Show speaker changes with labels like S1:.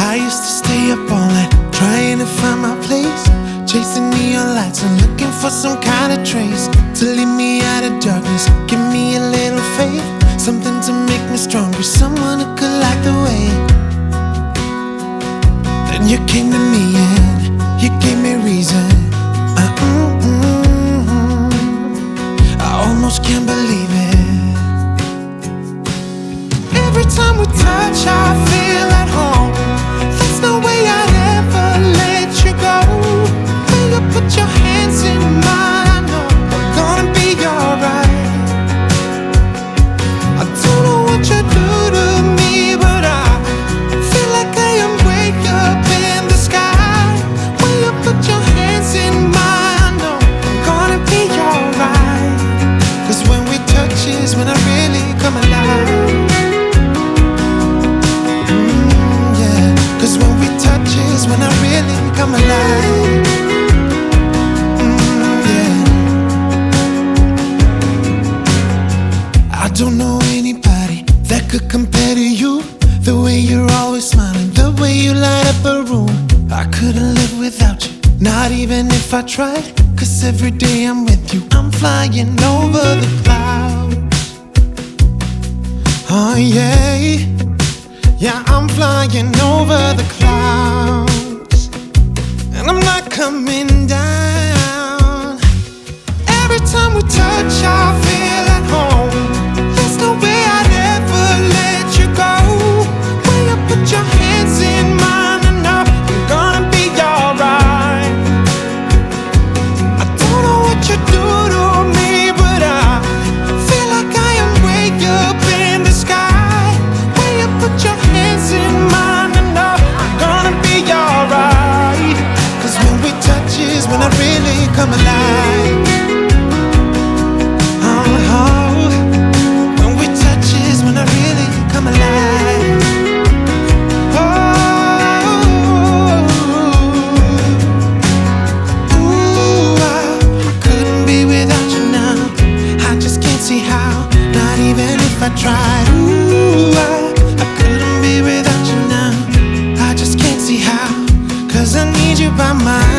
S1: I used to stay up all night trying to find my place, chasing neon lights and looking for some kind of trace to lead me out of darkness. Give me a little faith, something to make me stronger, someone who could light the way. Then you came to me and you gave me reason. I almost can't believe it. Every time we touch, I feel at home. There's no way I'd ever let you go. When you put your hands in mine, I know we're gonna be alright. I don't know what you do to me, but I feel like I am way up in the sky. When you put your hands in mine, I know we're gonna be alright. 'Cause when we touch is when I really come alive. Cause when we touch is when I really come alive. Yeah. I don't know anybody that could compare to you. The way you're always smiling, the way you light up a room. I couldn't live without you, not even if I tried. 'Cause every day I'm with you, I'm flying over the clouds. Oh yeah. Yeah, I'm flying over the clouds, and I'm not coming down. Every time we touch, I feel at home. There's no way I'd ever let you go. When you put your hands in mine, I know I'm gonna be alright. I don't know what you do to me, but I feel like I am way up in the sky. When you put your hands in mine, I know I'm gonna be alright. 'Cause when we touch is when I really come alive. Oh, when we touch is when I really come alive. Ooh, I couldn't be without you now. I just can't see how, not even if I tried. Ooh, I couldn't be without you now. I just can't see how, 'cause I need you by my